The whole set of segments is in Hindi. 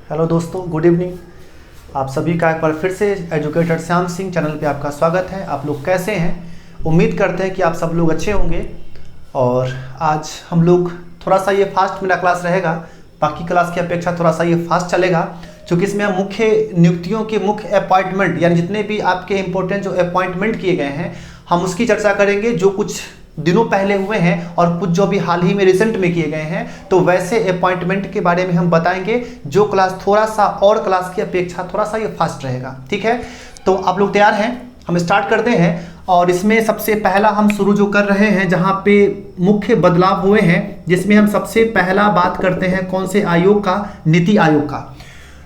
हेलो दोस्तों, गुड इवनिंग। आप सभी का एक बार फिर से एजुकेटर श्याम सिंह चैनल पे आपका स्वागत है। आप लोग कैसे हैं? उम्मीद करते हैं कि आप सब लोग अच्छे होंगे। और आज हम लोग थोड़ा सा ये फास्ट मेरा क्लास रहेगा, बाकी क्लास की अपेक्षा थोड़ा सा ये फास्ट चलेगा, क्योंकि इसमें हम मुख्य नियुक्तियों के मुख्य अपॉइंटमेंट यानी जितने भी आपके इंपॉर्टेंट जो अपॉइंटमेंट किए गए हैं हम उसकी चर्चा करेंगे, जो कुछ दिनों पहले हुए हैं और कुछ जो भी हाल ही में रिसेंट में किए गए हैं। तो वैसे अपॉइंटमेंट के बारे में हम बताएंगे, जो क्लास थोड़ा सा और क्लास की अपेक्षा थोड़ा सा ये फास्ट रहेगा। ठीक है, तो आप लोग तैयार हैं? हम स्टार्ट करते हैं। और इसमें सबसे पहला हम शुरू जो कर रहे हैं, जहां पे मुख्य बदलाव हुए हैं, जिसमें हम सबसे पहला बात करते हैं कौन से आयोग का? नीति आयोग का।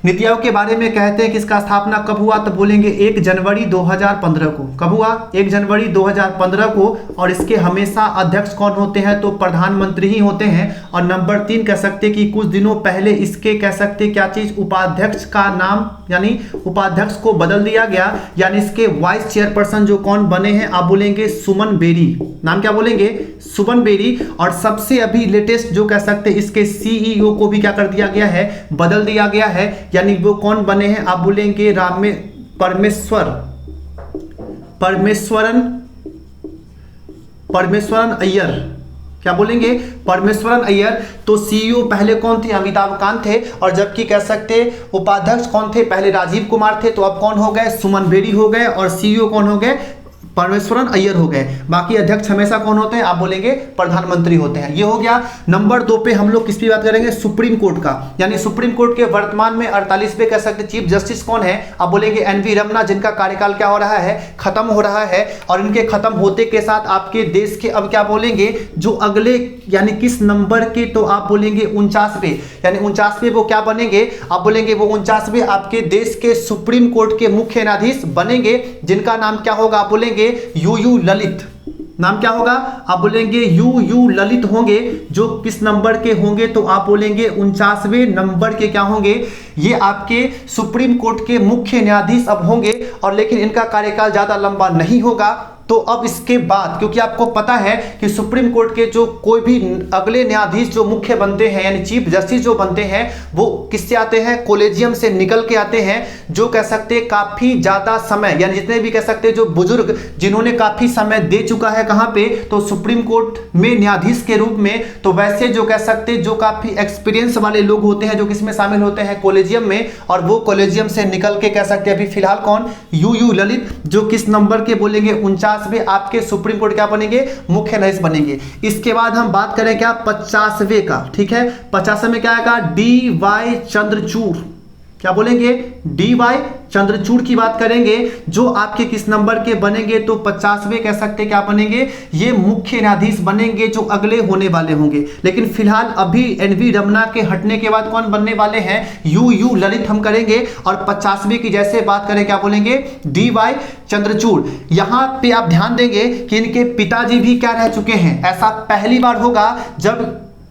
नीति आयोग के बारे में कहते हैं कि इसका स्थापना कब हुआ, तो बोलेंगे 1 जनवरी 2015 को। कब हुआ? 1 जनवरी 2015 को। और इसके हमेशा अध्यक्ष कौन होते हैं? तो प्रधानमंत्री ही होते हैं। और नंबर 3 कह सकते कि कुछ दिनों पहले इसके कह सकते क्या चीज, उपाध्यक्ष का नाम यानी उपाध्यक्ष को बदल दिया गया, यानी इसके वाइस चेयरपर्सन जो कौन बने हैं, आप बोलेंगे सुमन बेरी। नाम क्या बोलेंगे? सुमन बेरी। और सबसे अभी लेटेस्ट जो कह सकते इसके सीईओ को भी क्या कर दिया गया है? बदल दिया गया है, यानी वो कौन बने हैं? आप बोलेंगे परमेश्वरन अय्यर। क्या बोलेंगे? परमेश्वरन अय्यर। तो सीईओ पहले कौन थे? अमिताभ कांत थे। और जबकि कह सकते उपाध्यक्ष कौन थे? पहले राजीव कुमार थे। तो अब कौन हो गए? सुमन बेरी हो गए। और सीईओ कौन हो गए? परमेश्वरन अय्यर हो गए। बाकी अध्यक्ष हमेशा कौन होते हैं? आप बोलेंगे प्रधानमंत्री होते हैं। ये हो गया। नंबर 2 पे हम लोग किस पे बात करेंगे? सुप्रीम कोर्ट का। यानी सुप्रीम कोर्ट के वर्तमान में 48वें कह सकते चीफ जस्टिस कौन है? आप बोलेंगे एनवी रमन्ना, जिनका कार्यकाल क्या हो रहा है? खत्म हो रहा है। और इनके खत्म होते के साथ आपके देश के अब क्या बोलेंगे, जो अगले यानी किस नंबर के? तो आप बोलेंगे 49वें, यानी 49वें वो क्या बनेंगे? आप बोलेंगे वो 49वें आपके देश के सुप्रीम कोर्ट के मुख्य न्यायाधीश बनेंगे, जिनका नाम क्या होगा? आप बोलेंगे यू ललित। नाम क्या होगा? आप बोलेंगे यू ललित होंगे। जो किस नंबर के होंगे? तो आप बोलेंगे 49वें नंबर के क्या होंगे? ये आपके सुप्रीम कोर्ट के मुख्य न्यायाधीश अब होंगे। और लेकिन इनका कार्यकाल ज्यादा लंबा नहीं होगा। तो अब इसके बाद, क्योंकि आपको पता है कि सुप्रीम कोर्ट के जो कोई भी अगले न्यायाधीश जो मुख्य बनते हैं यानी चीफ जस्टिस जो बनते हैं, वो किससे आते हैं? कॉलेजियम से निकल के आते हैं, जो कह सकते काफी ज्यादा समय यानी जितने भी कह सकते जो बुजुर्ग जिन्होंने काफी समय दे चुका है कहां पे? तो सुप्रीम कोर्ट में न्यायाधीश के रूप में। तो वैसे जो कह सकते जो काफी एक्सपीरियंस वाले लोग होते हैं, जो किसमें शामिल होते हैं? कॉलेजियम में। और वो कॉलेजियम से निकल के कह सकते अभी फिलहाल कौन? यू ललित, जो किस नंबर के? बोलेंगे 49वें आपके सुप्रीम कोर्ट क्या बनेंगे? मुख्य न्यायाधीश बनेंगे। इसके बाद हम बात करें क्या? 50वें का। ठीक है, 50वें में क्या आएगा? DY चंद्रचूड़। क्या बोलेंगे? DY चंद्रचूड़ की बात करेंगे, जो आपके किस नंबर के बनेंगे? तो 50वें कह सकते क्या बनेंगे? ये मुख्य न्यायाधीश बनेंगे, जो अगले होने वाले होंगे। लेकिन फिलहाल अभी एनवी रमन्ना के हटने के बाद कौन बनने वाले हैं? यू ललित हम करेंगे। और 50वें की जैसे बात करें क्या बोलेंगे? DY चंद्रचूड़। यहां पे आप ध्यान देंगे कि इनके पिताजी भी क्या रह चुके हैं। ऐसा पहली बार होगा जब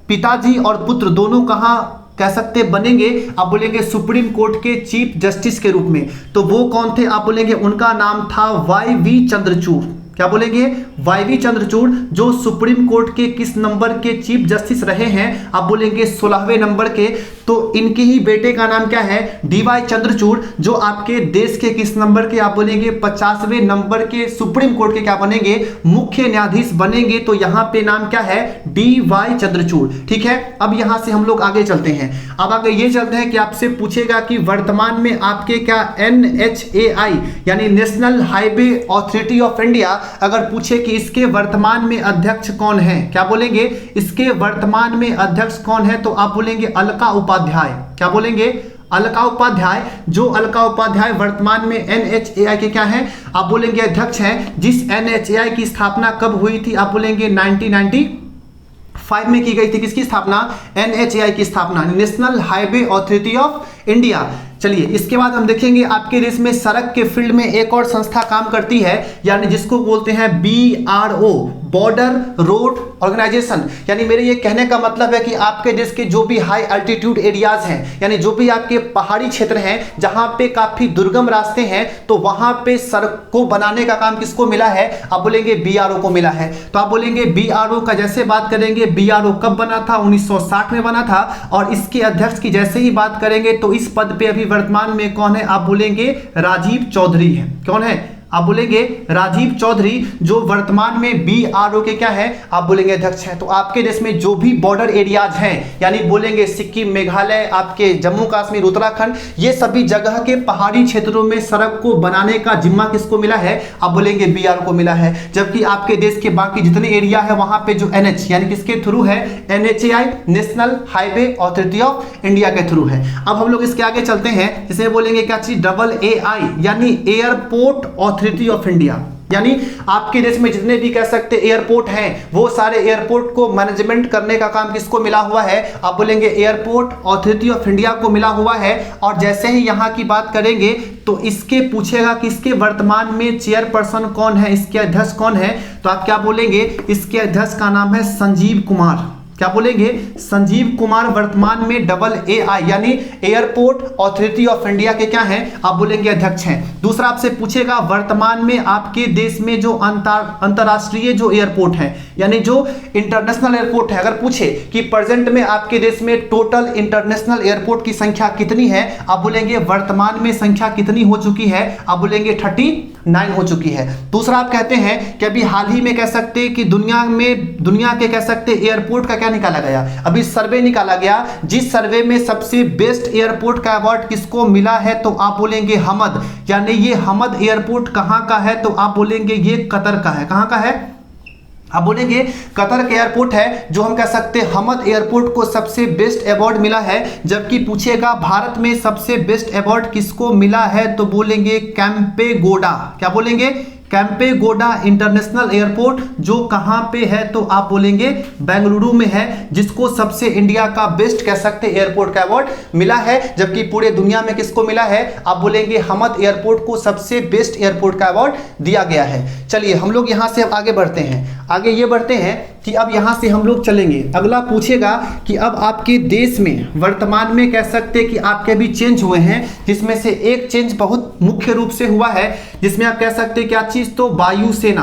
पिताजी और पुत्र दोनों कहां कह सकते बनेंगे? आप बोलेंगे सुप्रीम कोर्ट के चीफ जस्टिस के रूप में। तो वो कौन थे? आप बोलेंगे उनका नाम था YV चंद्रचूड़। क्या बोलेंगे? YV चंद्रचूड़, जो सुप्रीम कोर्ट के किस नंबर के चीफ जस्टिस रहे हैं? आप बोलेंगे 16वें नंबर के। तो इनके ही बेटे का नाम क्या है? DY चंद्रचूड़, जो आपके देश के किस नंबर के? आप बोलेंगे 50वें नंबर के सुप्रीम कोर्ट के क्या बनेंगे? मुख्य न्यायाधीश बनेंगे। तो यहां पे नाम क्या है? DY चंद्रचूड़। ठीक है, अब यहां से हम लोग आगे चलते हैं। अब आगे ये चलते हैं कि आपसे पूछेगा कि वर्तमान में आपके क्या NHAI यानी national highway authority of India, अगर पूछे कि इसके वर्तमान में अध्यक्ष कौन है? क्या बोलेंगे? इसके वर्तमान में अध्यक्ष कौन है? तो आप बोलेंगे अलका उपाध्याय। क्या बोलेंगे? अलका उपाध्याय। जो अलका उपाध्याय वर्तमान में NHAI के क्या है? आप बोलेंगे अध्यक्ष हैं। जिस NHAI की स्थापना कब हुई थी? आप बोलेंगे 1995 में की गई थी। किसकी स्थापना? NHAI की स्थापना, national highway authority of India. चलिए, इसके बाद हम देखेंगे आपके देश में सड़क के फील्ड में एक और संस्था काम करती है, यानी जिसको बोलते हैं BRO, बॉर्डर रोड ऑर्गेनाइजेशन। यानी मेरे ये कहने का मतलब है कि आपके देश के जो भी हाई अल्टीट्यूड एरियाज हैं, यानी जो भी आपके पहाड़ी क्षेत्र हैं जहां पे काफी दुर्गम रास्ते हैं, तो वहां पे सड़क को बनाने का काम किसको मिला है? आप बोलेंगे BRO को मिला है। तो आप बोलेंगे BRO का जैसे बात करेंगे, BRO कब बना था? 1960 में बना था। और इसके अध्यक्ष की जैसे ही बात करेंगे तो इस पद पे अभी वर्तमान में कौन है? आप बोलेंगे राजीव चौधरी है। कौन है? आप बोलेंगे राजीव चौधरी, जो वर्तमान में BRO के क्या है? आप बोलेंगे अध्यक्ष हैं। तो आपके देश में जो भी बॉर्डर एरियाज हैं, यानी बोलेंगे सिक्किम, मेघालय, आपके जम्मू कश्मीर, उत्तराखंड, ये सभी जगह के पहाड़ी क्षेत्रों में सड़क को बनाने का जिम्मा किसको मिला है? आप बोलेंगे BRO को मिला है। जबकि आपके देश के बाकी जितने एरिया है वहां पे जो NH यानी किसके थ्रू है? NHAI, national highway authority of India के थ्रू है। अब हम लोग इसके आगे चलते हैं, इसे बोलेंगे क्या चीज? AA यानी एयरपोर्ट अथॉरिटी ऑफ इंडिया। यानी आपके देश में जितने भी कह सकते एयरपोर्ट हैं, वो सारे एयरपोर्ट को मैनेजमेंट करने का काम किसको मिला हुआ है? आप बोलेंगे एयरपोर्ट अथॉरिटी ऑफ इंडिया को मिला हुआ है। और जैसे ही यहां की बात करेंगे तो इसके पूछेगा कि इसके वर्तमान में चेयरपर्सन कौन है, इसके अध्यक्ष कौन है? तो आप क्या बोलेंगे? इसके अध्यक्ष का नाम है संजीव कुमार। क्या बोलेंगे? संजीव कुमार वर्तमान में AA यानी एयरपोर्ट अथॉरिटी ऑफ इंडिया के क्या हैं? आप बोलेंगे अध्यक्ष हैं। दूसरा आपसे पूछेगा वर्तमान में आपके देश में जो अंतरराष्ट्रीय जो एयरपोर्ट है, यानी जो इंटरनेशनल एयरपोर्ट है, अगर पूछे कि प्रेजेंट में आपके देश में टोटल इंटरनेशनल एयरपोर्ट की संख्या कितनी है? आप बोलेंगे वर्तमान में संख्या कितनी हो चुकी है? आप बोलेंगे 39 हो चुकी है। दूसरा आप कहते हैं कि अभी हाल ही में कह सकते कि दुनिया के कह सकते एयरपोर्ट का क्या निकाला गया? अभी सर्वे निकाला गया, जिस सर्वे में सबसे बेस्ट एयरपोर्ट का अवार्ड किसको मिला है? तो आप बोलेंगे हमद। यानी ये हमद एयरपोर्ट कहां का है? तो आप बोलेंगे ये कतर का है। कहां का है? आप बोलेंगे कतर के एयरपोर्ट है, जो हम कह सकते हैं हमद एयरपोर्ट को सबसे बेस्ट अवार्ड मिला है। जबकि पूछेगा भारत में सबसे बेस्ट अवार्ड किसको मिला है? तो बोलेंगे कैंपेगोडा। क्या बोलेंगे? कैंपेगोडा इंटरनेशनल एयरपोर्ट, जो कहां पे है? तो आप बोलेंगे बेंगलुरु में है, जिसको सबसे इंडिया का बेस्ट कह सकते एयरपोर्ट का अवार्ड मिला है। जबकि पूरे दुनिया में किसको मिला है? आप बोलेंगे हमद एयरपोर्ट को सबसे बेस्ट एयरपोर्ट का अवार्ड दिया गया है। चलिए हम लोग यहां से अब आगे बढ़ते हैं। आगे ये बढ़ते हैं कि अब यहां से हम लोग चलेंगे, अगला पूछेगा कि अब आपके देश में वर्तमान में कह सकते कि आपके भी चेंज हुए हैं, जिसमें से एक चेंज बहुत मुख्य रूप से हुआ है, जिसमें आप कह सकते क्या चीज? तो वायुसेना।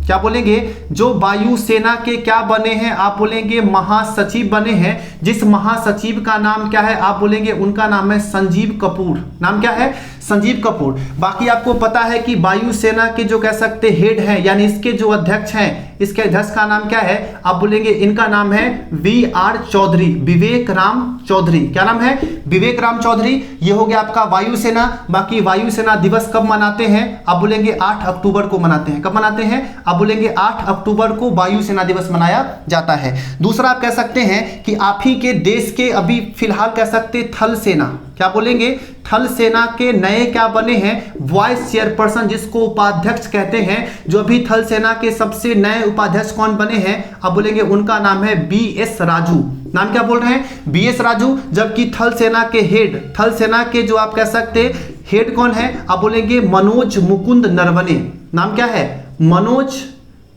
क्या बोलेंगे? जो वायुसेना के क्या बने हैं? आप बोलेंगे महासचिव बने हैं। जिस महासचिव का नाम क्या है? आप बोलेंगे उनका नाम है संजीव कपूर। नाम क्या है? संजीव कपूर। बाकी आपको पता है कि वायुसेना के जो कह सकते हेड हैं, यानी इसके जो अध्यक्ष हैं, इसके अध्यक्ष का नाम क्या है? आप बोलेंगे इनका नाम है VR चौधरी, विवेक राम चौधरी। क्या नाम है? विवेक राम चौधरी। ये हो गया आपका वायुसेना। बाकी वायुसेना दिवस कब मनाते हैं? आप बोलेंगे 8 अक्टूबर को मनाते हैं। कब मनाते हैं? आप बोलेंगे 8 अक्टूबर को वायुसेना दिवस मनाया जाता है। दूसरा आप कह सकते हैं कि आप ही के देश के अभी फिलहाल कह सकते थल सेना। क्या बोलेंगे? थल सेना के नए क्या बने हैं? वाइस चेयरपर्सन, जिसको उपाध्यक्ष कहते हैं। जो अभी थल सेना के सबसे नए उपाध्यक्ष कौन बने हैं? आप बोलेंगे उनका नाम है BS राजू। नाम क्या बोल रहे हैं? BS राजू। जबकि थल सेना के हेड, थल सेना के जो आप कह सकते हेड कौन है? आप बोलेंगे मनोज मुकुंद नरवणे। नाम क्या है? मनोज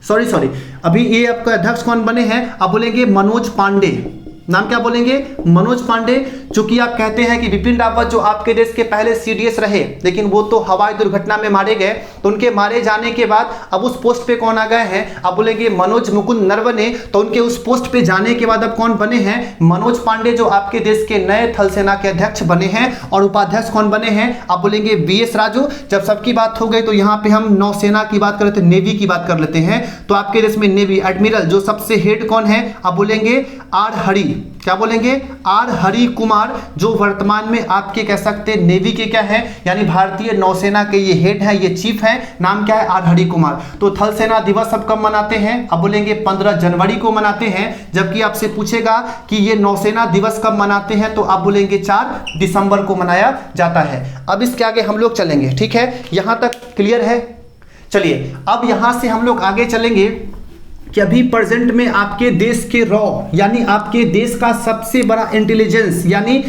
सॉरी अभी ये आपका अध्यक्ष कौन बने हैं? आप बोलेंगे मनोज पांडे। नाम क्या बोलेंगे? मनोज पांडे। चूंकि आप कहते हैं कि बिपिन रावत जो आपके देश के पहले CDS रहे, लेकिन वो तो हवाई दुर्घटना में मारे गए, तो उनके मारे जाने के बाद अब उस पोस्ट पे कौन आ गए हैं? आप बोलेंगे मनोज मुकुंद नरवणे। तो उनके उस पोस्ट पे जाने के बाद अब कौन बने हैं? मनोज पांडे, जो आपके देश के नए थल सेना के अध्यक्ष बने हैं। और उपाध्यक्ष कौन बने हैं? आप बोलेंगे BS राजू। जब सबकी बात हो गई तो यहाँ पे हम नौसेना की बात कर लेते हैं, नेवी की बात कर लेते हैं। तो आपके देश में नेवी एडमिरल जो सबसे हेड कौन है? आप बोलेंगे R हरि। क्या बोलेंगे? R हरि कुमार, जो वर्तमान में आपके कह सकते नेवी के क्या है, यानी भारतीय नौसेना के ये हेड है, ये चीफ है। नाम क्या है? R हरि कुमार। तो थल सेना दिवस अब कब मनाते हैं? अब बोलेंगे 15 जनवरी को मनाते हैं। जबकि आपसे पूछेगा कि ये नौसेना दिवस कब मनाते हैं? तो आप बोलेंगे 4 दिसंबर को मनाया जाता है। अब इसके आगे हम लोग चलेंगे, ठीक है? यहां तक क्लियर है? चलिए अब यहां से हम लोग आगे चलेंगे कि अभी प्रेजेंट में आपके देश के रॉ, यानी आपके देश का सबसे बड़ा इंटेलिजेंस, यानी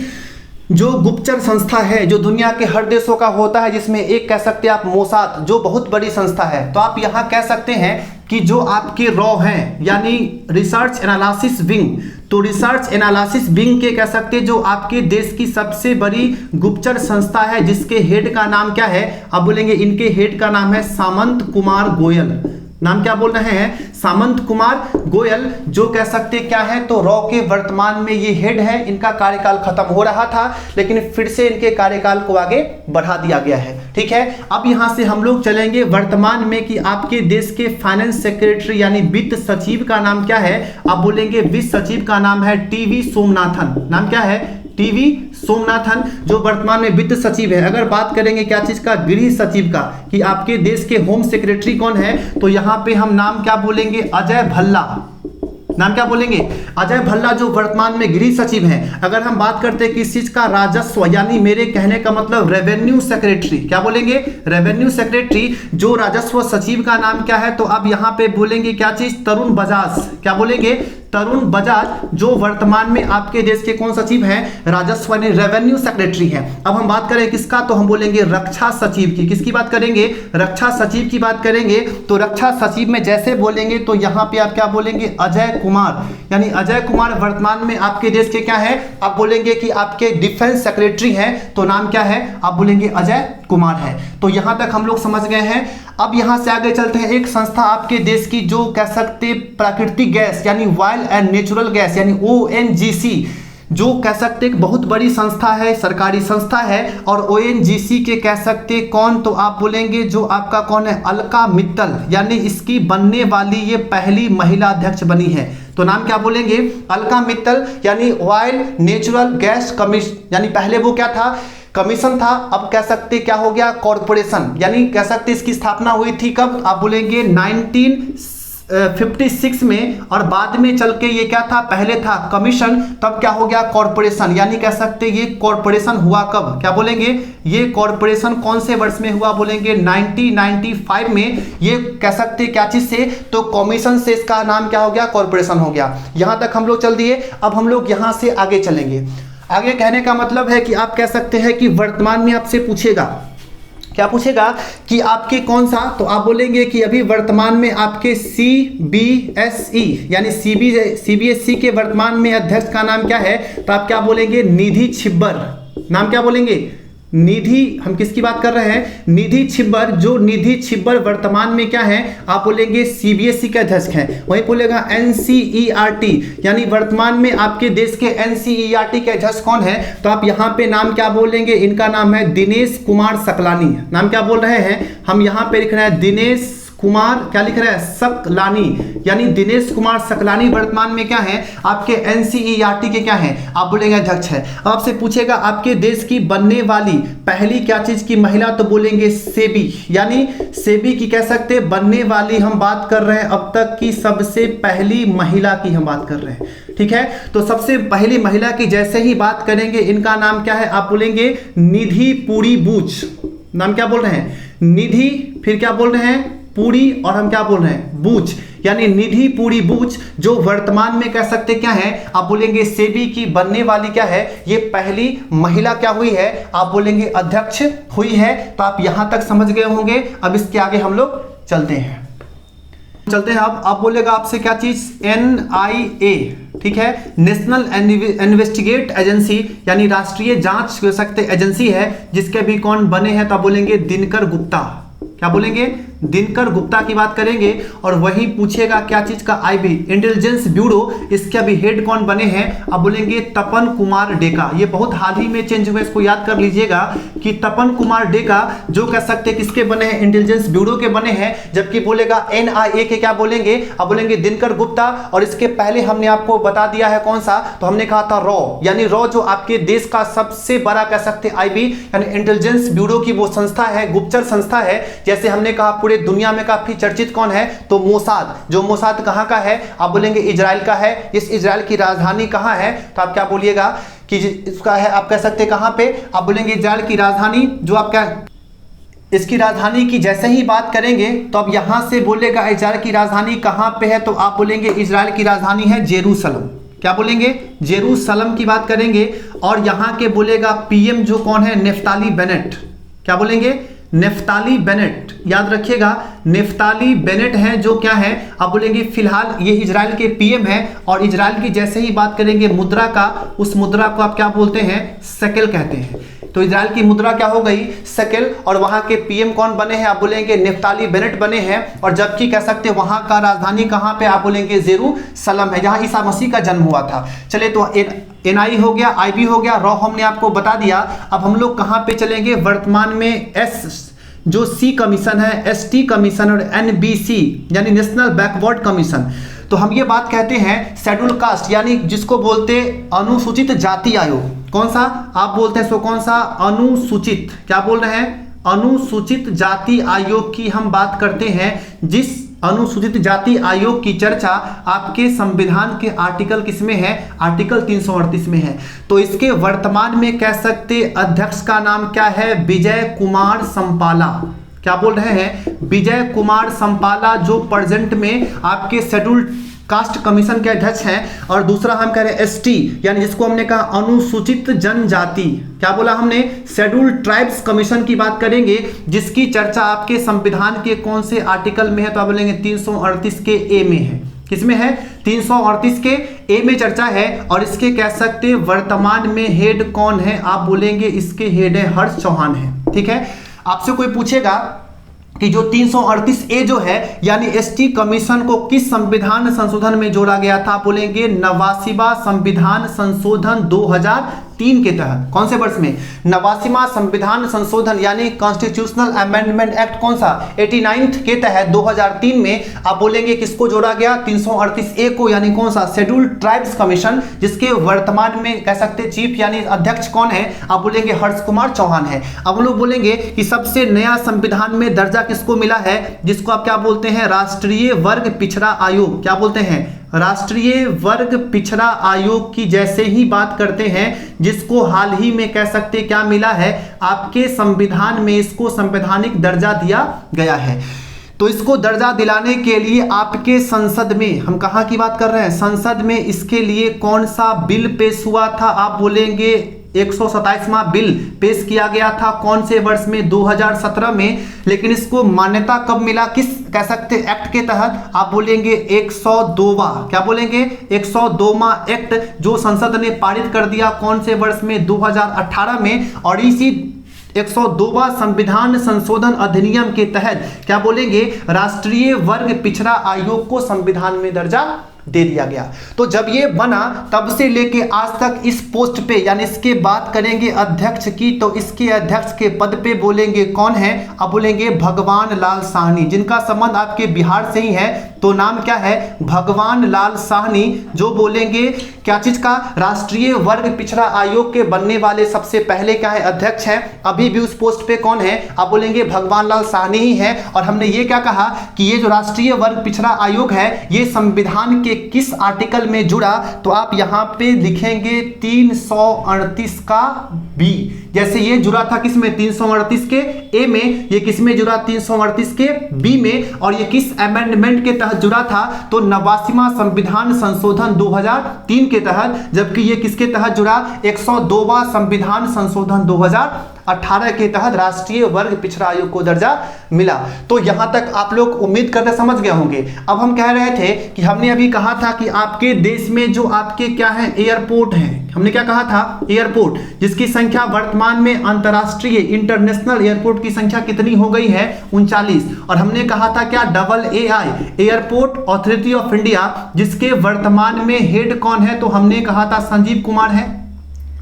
जो गुप्तचर संस्था है, जो दुनिया के हर देशों का होता है, जिसमें एक कह सकते हैं आप मोसाद, जो बहुत बड़ी संस्था है। तो आप यहाँ कह सकते हैं कि जो आपके रॉ हैं यानी रिसर्च एनालिसिस विंग, तो रिसर्च एनालिसिस विंग के कह सकते हैं जो आपके देश की सबसे बड़ी गुप्तचर संस्था है, जिसके हेड का नाम क्या है, आप बोलेंगे इनके हेड का नाम है सामंत कुमार गोयल। नाम क्या बोल रहे हैं, सामंत कुमार गोयल, जो कह सकते क्या है तो रॉ के वर्तमान में ये हेड है। इनका कार्यकाल खत्म हो रहा था लेकिन फिर से इनके कार्यकाल को आगे बढ़ा दिया गया है। ठीक है, अब यहां से हम लोग चलेंगे वर्तमान में कि आपके देश के फाइनेंस सेक्रेटरी यानी वित्त सचिव का नाम क्या है, आप बोलेंगे वित्त सचिव का नाम है टीवी सोमनाथन। नाम क्या है, टीवी सोमनाथन, जो वर्तमान में वित्त सचिव है। अगर बात करेंगे क्या चीज का, गृह सचिव का, कि आपके देश के होम सेक्रेटरी कौन है, तो यहां पे हम नाम क्या बोलेंगे, अजय भल्ला। नाम क्या बोलेंगे, अजय भल्ला, जो वर्तमान में गृह सचिव हैं। अगर हम बात करते हैं किस चीज का, राजस्व, यानी मेरे कहने का मतलब रेवेन्यू सेक्रेटरी, क्या बोलेंगे, रेवेन्यू सेक्रेटरी, जो राजस्व सचिव का नाम क्या है, तो अब यहां पे बोलेंगे क्या चीज, तरुण बजाज। क्या बोलेंगे, तरुण बजाज, जो वर्तमान में आपके देश के कौन सचिव हैं, राजस्व यानी रेवेन्यू सेक्रेटरी हैं। अब हम बात करें किसका, तो हम बोलेंगे रक्षा सचिव की। किसकी बात करेंगे, रक्षा सचिव की बात करेंगे। तो रक्षा सचिव में जैसे बोलेंगे तो यहां पे आप क्या बोलेंगे, अजय कुमार, यानी अजय कुमार वर्तमान में आपके देश के क्या है, आप बोलेंगे कि आपके डिफेंस सेक्रेटरी हैं, तो नाम क्या है, आप बोलेंगे अजय कुमार है। तो यहां तक हम लोग समझ गए हैं। अब यहां से आगे चलते हैं, एक संस्था आपके देश की जो कह सकते प्राकृतिक गैस यानी ऑयल एंड नेचुरल गैस यानी ONGC, जो कह सकते एक बहुत बड़ी संस्था है, सरकारी संस्था है। और ONGC के कह सकते कौन, तो आप बोलेंगे जो आपका कौन है, अलका मित्तल, यानी इसकी बनने वाली ये पहली महिला अध्यक्ष बनी है। तो नाम क्या बोलेंगे, अलका मित्तल, यानी ऑयल नेचुरल गैस कमीशन, यानी पहले वो क्या था, कमीशन था, अब कह सकते क्या हो गया, कॉरपोरेशन, यानी कह सकते इसकी स्थापना हुई थी कब, आप बोलेंगे 1956 में, और बाद में चल के ये क्या था, पहले था कमीशन, तब क्या हो गया कॉरपोरेशन, यानी कह सकते ये कॉरपोरेशन हुआ कब, क्या बोलेंगे, ये कॉरपोरेशन कौन से वर्ष में हुआ, बोलेंगे 1995 में। ये कह सकते क्या चीज से, तो कमीशन से इसका नाम क्या हो गया, कॉरपोरेशन हो गया। यहां तक हम लोग चल दिए। अब हम लोग यहां से आगे चलेंगे। आगे कहने का मतलब है कि आप कह सकते हैं कि वर्तमान में आपसे पूछेगा, क्या पूछेगा कि आपके कौन सा, तो आप बोलेंगे कि अभी वर्तमान में आपके CBSE यानी CBSE के वर्तमान में अध्यक्ष का नाम क्या है, तो आप क्या बोलेंगे, निधि छिब्बर। नाम क्या बोलेंगे, निधि, हम किसकी बात कर रहे हैं, निधि छिब्बर, जो निधि छिब्बर वर्तमान में क्या है, आप बोलेंगे CBSE के अध्यक्ष हैं। वहीं बोलेगा NCERT, यानी वर्तमान में आपके देश के NCERT के अध्यक्ष कौन है, तो आप यहाँ पे नाम क्या बोलेंगे, इनका नाम है दिनेश कुमार सकलानी। नाम क्या बोल रहे हैं, हम यहाँ पे लिख रहे हैं दिनेश कुमार, क्या लिख रहे हैं, सकलानी, यानी दिनेश कुमार सकलानी वर्तमान में क्या है, आपके NCERT के क्या है, आप बोलेंगे अध्यक्ष है। अब आपसे पूछेगा आपके देश की बनने वाली पहली क्या चीज की महिला, तो बोलेंगे सेबी, यानी सेबी की कह सकते बनने वाली, हम बात कर रहे हैं अब तक की सबसे पहली महिला की हम बात कर रहे हैं। ठीक है, तो सबसे पहली महिला की जैसे ही बात करेंगे, इनका नाम क्या है, आप बोलेंगे निधि पुरी बूच। नाम क्या बोल रहे हैं, निधि, फिर क्या बोल रहे हैं, पूरी, और हम क्या बोल रहे हैं, बूच, यानी निधि पूरी बूच, जो वर्तमान में कह सकते क्या है, आप बोलेंगे सेबी की बनने वाली क्या है, ये पहली महिला क्या हुई है, आप बोलेंगे अध्यक्ष हुई है। तो आप यहां तक समझ गए होंगे। अब इसके आगे हम लोग चलते हैं। अब आप बोलेगा आपसे क्या चीज, NIA, ठीक है, नेशनल इन्वेस्टिगेट एजेंसी, यानी राष्ट्रीय जांच कर सकते एजेंसी है, जिसके भी कौन बने हैं, तो आप बोलेंगे दिनकर गुप्ता। क्या बोलेंगे, दिनकर गुप्ता की बात करेंगे। और वही पूछेगा क्या चीज का, IB इंटेलिजेंस ब्यूरो, इसके अभी हेड कौन बने हैं, अब बोलेंगे तपन कुमार डेका। ये बहुत हाल ही में चेंज हुए, इसको याद कर लीजिएगा कि तपन कुमार डेका जो कह सकते किसके बने हैं, इंटेलिजेंस ब्यूरो के बने हैं। जबकि बोलेगा NIA के क्या बोलेंगे, अब बोलेंगे दिनकर गुप्ता। और इसके पहले हमने आपको बता दिया है कौन सा, तो हमने कहा था रॉ, यानी रॉ जो आपके देश का सबसे बड़ा कह सकते IB यानी इंटेलिजेंस ब्यूरो की वो संस्था है, गुप्तचर संस्था है। जैसे हमने कहा पूरे दुनिया में काफी चर्चित कौन है, तो मोसाद, जो मोसाद कहां का है, आप बोलेंगे इजराइल का है। इस इजराइल की राजधानी कहां है, तो आप क्या बोलिएगा कि इसका है, आप कह सकते कहां पे, आप बोलेंगे इजराइल की राजधानी, जो आप क्या इसकी राजधानी की जैसे ही बात करेंगे तो अब यहां से बोलेगा इजराइल की राजधानी कहां पे है, तो आप बोलेंगे इजराइल की राजधानी है जेरूसलम। क्या बोलेंगे, जेरूसलम की बात करेंगे। और यहां के बोलेगा PM जो कौन है, नेफ्ताली बेनेट। क्या बोलेंगे, नेफ्ताली बेनेट, याद रखिएगा नेफ्ताली बेनेट हैं, जो क्या है आप बोलेंगे फिलहाल ये इजराइल के पीएम हैं। और इजराइल की जैसे ही बात करेंगे मुद्रा का, उस मुद्रा को आप क्या बोलते हैं, शेकेल कहते हैं। तो इजराइल की मुद्रा क्या हो गई, शेकेल। और वहां के पीएम कौन बने हैं, आप बोलेंगे नेफ्ताली बेनेट बने हैं। और जबकि कह सकते हैं वहां का राजधानी कहां पे, आप बोलेंगे जेरूसलम है, जहां ईसा मसीह का जन्म हुआ था। चलिए, तो NI हो गया, IB हो गया, रॉ हमने आपको बता दिया। अब हम लोग कहां पे चलेंगे, वर्तमान में जो C कमीशन है, ST कमीशन और NBC यानी नेशनल बैकवर्ड कमीशन। तो हम ये बात कहते हैं शेड्यूल कास्ट, यानी जिसको बोलते अनुसूचित जाति आयोग। कौन सा आप बोलते हैं, सो कौन सा, अनुसूचित, क्या बोल रहे हैं, अनुसूचित जाति आयोग की हम बात करते हैं। जिस अनुसूचित जाति आयोग की चर्चा आपके संविधान के आर्टिकल किसमें है, आर्टिकल 338 में है। तो इसके वर्तमान में कह सकते अध्यक्ष का नाम क्या है, विजय कुमार संपाला। क्या बोल रहे हैं, विजय कुमार संपाला, जो प्रेजेंट में आपके शेड्यूल कास्ट कमीशन के अध्यक्ष हैं। और दूसरा हम कह रहे हैं ST, यानी जिसको हमने कहा अनुसूचित जनजाति, क्या बोला हमने, शेड्यूल ट्राइब्स कमीशन की बात करेंगे, जिसकी चर्चा आपके संविधान के कौन से आर्टिकल में है, तो आप बोलेंगे 338 के ए में है। किसमें है, 338 के ए में चर्चा है। और इसके कह सकते वर्तमान में हेड कौन है, आप बोलेंगे इसके हेड है हर्ष चौहान है। ठीक है, आपसे कोई पूछेगा कि जो 338A जो है यानी ST कमीशन को किस संविधान संशोधन में जोड़ा गया था, बोलेंगे 89वां संविधान संशोधन 2003 के तहत। कौन से वर्ष में, 89वां संविधान संशोधन यानी कॉन्स्टिट्यूशनल अमेंडमेंट एक्ट, कौन सा, 89 के तहत 2003 में आप बोलेंगे किसको जोड़ा गया, 338A को, यानी कौन सा, शेड्यूल ट्राइब्स कमीशन, जिसके वर्तमान में कह सकते चीफ यानी अध्यक्ष कौन है, आप बोलेंगे हर्ष कुमार चौहान है। अब हम लोग बोलेंगे कि सबसे नया संविधान में दर्जा किसको मिला है, जिसको आप क्या बोलते हैं, राष्ट्रीय वर्ग पिछड़ा आयोग। क्या बोलते हैं, राष्ट्रीय वर्ग पिछड़ा आयोग की जैसे ही बात करते हैं, जिसको हाल ही में कह सकते क्या मिला है, आपके संविधान में इसको संवैधानिक दर्जा दिया गया है। तो इसको दर्जा दिलाने के लिए आपके संसद में, हम कहाँ की बात कर रहे हैं, संसद में इसके लिए कौन सा बिल पेश हुआ था, आप बोलेंगे 127वां बिल पेश किया गया था। कौन से वर्ष में, 2017 में। लेकिन इसको मान्यता कब मिला, किस कह सकते एक्ट के तहत, आप बोलेंगे 102वां, क्या बोलेंगे, 102वां एक्ट जो संसद ने पारित कर दिया। कौन से वर्ष में, 2018 में। और इसी 102वां संविधान संशोधन अधिनियम के तहत क्या बोलेंगे, राष्ट्रीय वर्ग पिछड़ा आयोग को संविधान में दर्जा दे दिया गया। तो जब ये बना तब से लेके आज तक इस पोस्ट पे, यानी इसके बात करेंगे अध्यक्ष की, तो इसके अध्यक्ष के पद पे बोलेंगे कौन है, अब बोलेंगे भगवान लाल साहनी, जिनका संबंध आपके बिहार से ही है। तो नाम क्या है, भगवान लाल साहनी, जो बोलेंगे क्या चीज का, राष्ट्रीय वर्ग पिछड़ा आयोग के बनने वाले सबसे पहले क्या है, अध्यक्ष है। अभी भी उस पोस्ट पे कौन है, आप बोलेंगे भगवान लाल साहनी ही है। और हमने ये क्या कहा कि ये जो राष्ट्रीय वर्ग पिछड़ा आयोग है, ये संविधान के किस आर्टिकल में जुड़ा, तो आप यहां पे लिखेंगे 338 का बी। जैसे ये जुड़ा था किसमें, 338 के ए में, ये किसमें जुड़ा, 338 के बी में। और ये किस अमेंडमेंट के तहत जुड़ा था, तो 89वां संविधान संशोधन 2003 के तहत। जबकि ये किसके तहत जुड़ा, 102वां संविधान संशोधन 2018 के तहत राष्ट्रीय वर्ग पिछड़ा आयोग को दर्जा मिला। तो यहां तक आप लोग उम्मीद करते समझ गए होंगे। अब हम कह रहे थे कि हमने अभी कहा था कि आपके देश में जो आपके क्या है, एयरपोर्ट है, हमने क्या कहा था, एयरपोर्ट, जिसकी संख्या वर्तमान में अंतरराष्ट्रीय इंटरनेशनल एयरपोर्ट की संख्या कितनी हो गई है, 39। और हमने कहा था क्या, AA, airport authority of India, जिसके वर्तमान में हेड कौन है, तो हमने कहा था संजीव कुमार है।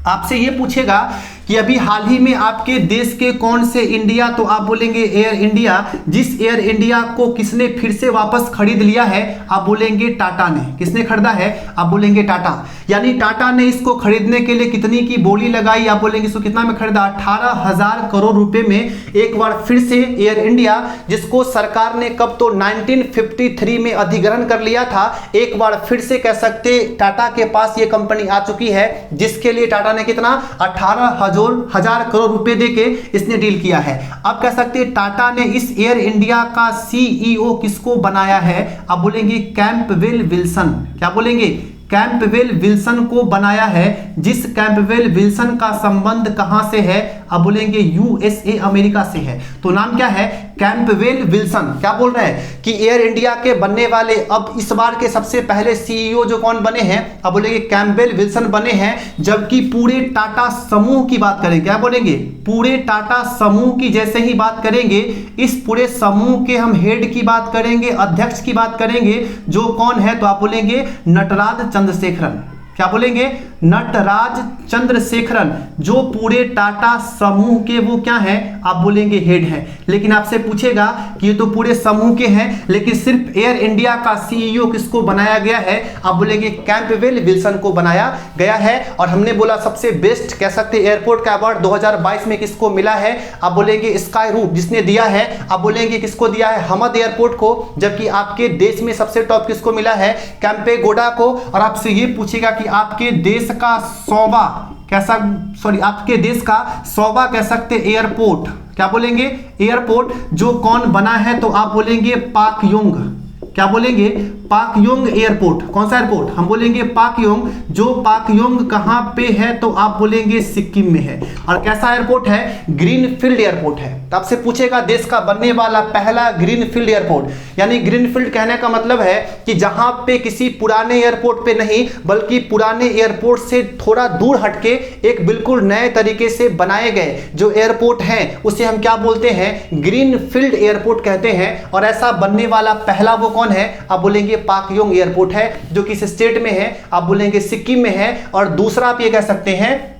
आपसे ये पूछेगा कि अभी हाल ही में आपके देश के कौन से इंडिया, तो आप बोलेंगे एयर इंडिया। जिस एयर इंडिया को किसने फिर से वापस खरीद लिया है, आप बोलेंगे टाटा ने। किसने खरीदा है, आप बोलेंगे टाटा। यानी टाटा ने इसको खरीदने के लिए कितनी की बोली लगाई, आप बोलेंगे इसको कितना में खरीदा, 18,000 करोड़ रुपए में एक बार फिर से एयर इंडिया, जिसको सरकार ने कब, तो 1953 में अधिग्रहण कर लिया था। एक बार फिर से कह सकते टाटा के पास ये कंपनी आ चुकी है, जिसके लिए टाटा ने कितना, 18,000 करोड़ रुपए देके इसने डील किया है। अब कह सकते हैं टाटा ने इस एयर इंडिया का CEO किसको बनाया है, आप बोलेंगे कैंपबेल विल्सन। क्या बोलेंगे, कैंपबेल विल्सन को बनाया है। जिस कैंपबेल विल्सन का संबंध कहां से है, आप बोलेंगे USA अमेरिका से है। तो नाम क्या है, कैंपबेल विल्सन। क्या बोल रहे हैं कि एयर इंडिया के बनने वाले अब इस बार के सबसे पहले सीईओ जो कौन बने हैं, अब बोलेंगे कैंपबेल विल्सन बने हैं। जबकि पूरे टाटा समूह की बात करेंगे, क्या बोलेंगे, पूरे टाटा समूह की जैसे ही बात करेंगे, इस पूरे समूह के हम हेड की बात करेंगे, अध्यक्ष की बात करेंगे, जो कौन है, तो आप बोलेंगे नटराज चंद्रशेखरन। क्या बोलेंगे, नटराज चंद्रशेखरन, जो पूरे टाटा समूह के वो क्या हैं, आप बोलेंगे हेड हैं। लेकिन आपसे पूछेगा कि ये तो पूरे समूह के हैं, लेकिन सिर्फ एयर इंडिया का सीईओ किसको बनाया गया है, आप बोलेंगे कैंपबेल विल्सन को बनाया गया है। और हमने बोला सबसे बेस्ट कह सकते एयरपोर्ट का अवार्ड 2022 में किसको मिला है, आप बोलेंगे स्काई रूट जिसने दिया है, आप बोलेंगे किसको दिया है, हमद एयरपोर्ट को। जबकि आपके देश में सबसे टॉप किसको मिला है, कैंपेगोडा को। और आपसे ये पूछेगा कि आपके देश का 100वां कैसा, सॉरी आपके देश का 100वां कह सकते एयरपोर्ट, क्या बोलेंगे, एयरपोर्ट जो कौन बना है, तो आप बोलेंगे पाकयोंग। क्या बोलेंगे, पाकयोंग एयरपोर्ट। कौन सा एयरपोर्ट, हम बोलेंगे पाकयोंग। जो पाकयोंग कहां पे है, तो आप बोलेंगे सिक्किम में है। और कैसा एयरपोर्ट है, ग्रीनफील्ड एयरपोर्ट है। तो आपसे पूछेगा देश का बनने वाला पहला ग्रीनफील्ड एयरपोर्ट, यानी ग्रीनफील्ड कहने का मतलब है कि जहां पे किसी पुराने एयरपोर्ट पे नहीं, बल्कि पुराने एयरपोर्ट से थोड़ा दूर हटके एक बिल्कुल नए तरीके से बनाए गए जो एयरपोर्ट हैं, उसे हम क्या बोलते हैं, ग्रीनफील्ड एयरपोर्ट कहते हैं। और ऐसा बनने वाला पहला वो कौन है, आप बोलेंगे पाकयोंग एयरपोर्ट है, जो किस स्टेट में है, आप बोलेंगे सिक्किम में है। और दूसरा आप ये कह सकते हैं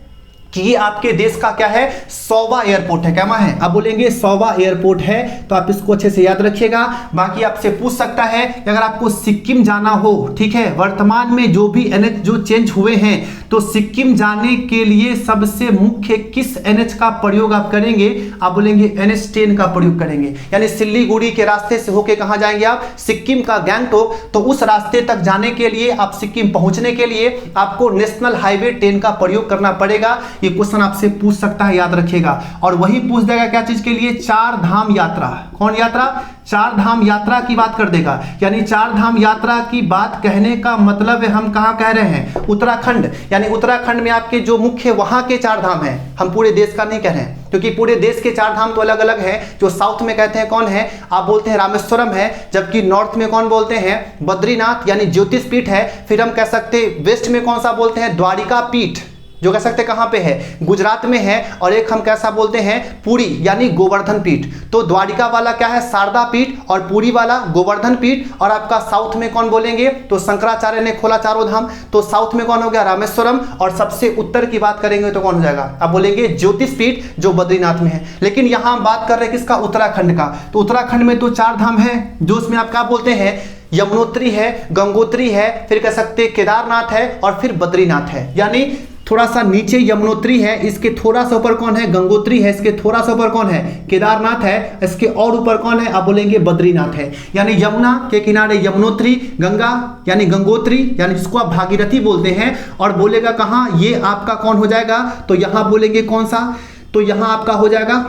कि ये आपके देश का क्या है, 100वां एयरपोर्ट है। क्या है, आप बोलेंगे 100वां एयरपोर्ट है। तो आप इसको अच्छे से याद रखिएगा। बाकी आपसे पूछ सकता है कि अगर आपको सिक्किम जाना हो, ठीक है, वर्तमान में जो भी एनएच जो चेंज हुए हैं, तो सिक्किम जाने के लिए सबसे मुख्य किस एनएच का प्रयोग आप करेंगे, आप बोलेंगे NH10 का प्रयोग करेंगे। यानी सिल्लीगुड़ी के रास्ते से होके कहां जाएंगे आप, सिक्किम का गैंगटोक। तो उस रास्ते तक जाने के लिए, आप सिक्किम पहुंचने के लिए आपको नेशनल हाईवे 10 का प्रयोग करना पड़ेगा। ये क्वेश्चन आपसे पूछ सकता है, याद रखिएगा। और वही पूछ देगा क्या चीज के लिए, चार धाम यात्रा। कौन यात्रा, चार धाम यात्रा की बात कर देगा। यानी चार धाम यात्रा की बात कहने का मतलब है हम कहां कह रहे हैं, उत्तराखंड। यानी उत्तराखंड में आपके जो मुख्य वहां के चार धाम हैं, हम पूरे देश का नहीं कह रहे हैं, क्योंकि पूरे देश के चार धाम तो अलग अलग हैं। जो साउथ में कहते हैं कौन है, आप बोलते हैं रामेश्वरम है। जबकि नॉर्थ में कौन बोलते हैं, बद्रीनाथ यानी ज्योतिष पीठ है। फिर हम कह सकते हैं वेस्ट में कौन सा बोलते हैं, द्वारिका पीठ, जो कह सकते कहां पे है, गुजरात में है। और एक हम कैसा बोलते हैं, पुरी यानी गोवर्धन पीठ। तो द्वारिका वाला क्या है, शारदा पीठ, और पुरी वाला गोवर्धन पीठ। और आपका साउथ में कौन बोलेंगे, तो शंकराचार्य ने खोला चारों धाम, तो साउथ में कौन हो गया, रामेश्वरम। और सबसे उत्तर की बात करेंगे तो कौन हो जाएगा, आप बोलेंगे ज्योतिष पीठ, जो बद्रीनाथ में है। लेकिन यहां हम बात कर रहे हैं किसका, उत्तराखंड का। तो उत्तराखंड में तो चार धाम है, जो उसमें आप क्या बोलते हैं, यमुनोत्री है, गंगोत्री है, फिर कह सकते केदारनाथ है, और फिर बद्रीनाथ है। यानी थोड़ा सा नीचे यमुनोत्री है, इसके थोड़ा सा ऊपर कौन है, गंगोत्री है, इसके थोड़ा सा ऊपर कौन है, केदारनाथ है, इसके और ऊपर कौन है, आप बोलेंगे बद्रीनाथ है। यानी यमुना के किनारे यमुनोत्री, गंगा यानी गंगोत्री, यानी जिसको आप भागीरथी बोलते हैं। और बोलेगा कहां, ये आपका कौन हो जाएगा, तो यहां बोलेंगे कौन सा, तो यहां आपका हो जाएगा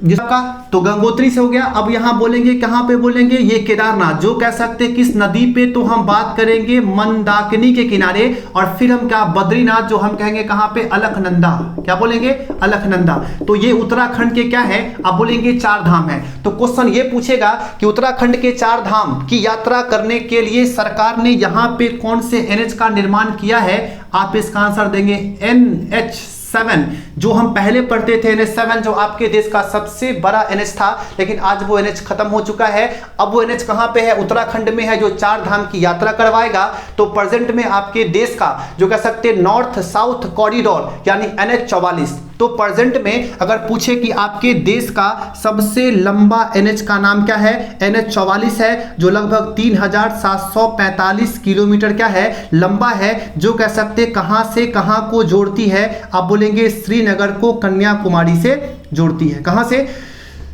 जिसका, तो गंगोत्री से हो गया। अब यहां बोलेंगे कहां पे बोलेंगे, ये केदारनाथ, जो कह सकते हैं किस नदी पे, तो हम बात करेंगे मंदाकिनी के किनारे। और फिर हम क्या, बद्रीनाथ, जो हम कहेंगे कहां पे, अलकनंदा। क्या बोलेंगे, अलकनंदा। तो ये उत्तराखंड के क्या है, आप बोलेंगे चार धाम है। तो क्वेश्चन ये पूछेगा कि उत्तराखंड के चार धाम की यात्रा करने के लिए सरकार ने यहां पे कौन से एनएच का निर्माण किया है, आप इसका आंसर देंगे NH7, जो हम पहले पढ़ते थे NH7, जो आपके देश का सबसे बड़ा NH था। लेकिन आज वो NH खत्म हो चुका है। अब वो NH कहां पे है, उत्तराखंड में है, जो चार धाम की यात्रा करवाएगा। तो प्रेजेंट में आपके देश का जो कह सकते नॉर्थ साउथ कॉरिडोर यानी NH44। तो प्रेजेंट में अगर पूछे कि आपके देश का सबसे लंबा NH का नाम क्या है, NH44 है, जो लगभग 3745 किलोमीटर क्या है, लंबा है। जो कह सकते कहां से कहां को जोड़ती है, आप बोलेंगे श्रीनगर को कन्याकुमारी से जोड़ती है। कहां से,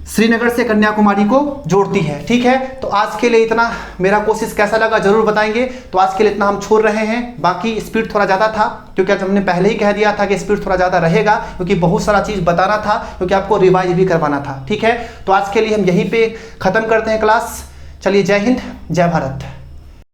श्रीनगर से कन्याकुमारी को जोड़ती है। ठीक है, तो आज के लिए इतना। मेरा कोशिश कैसा लगा जरूर बताएंगे। तो आज के लिए इतना हम छोड़ रहे हैं। बाकी स्पीड थोड़ा ज़्यादा था, क्योंकि आज हमने पहले ही कह दिया था कि स्पीड थोड़ा ज़्यादा रहेगा, क्योंकि बहुत सारा चीज़ बताना था, क्योंकि आपको रिवाइज भी करवाना था। ठीक है, तो आज के लिए हम यहीं पे ख़त्म करते हैं क्लास। चलिए, जय हिंद, जय भारत।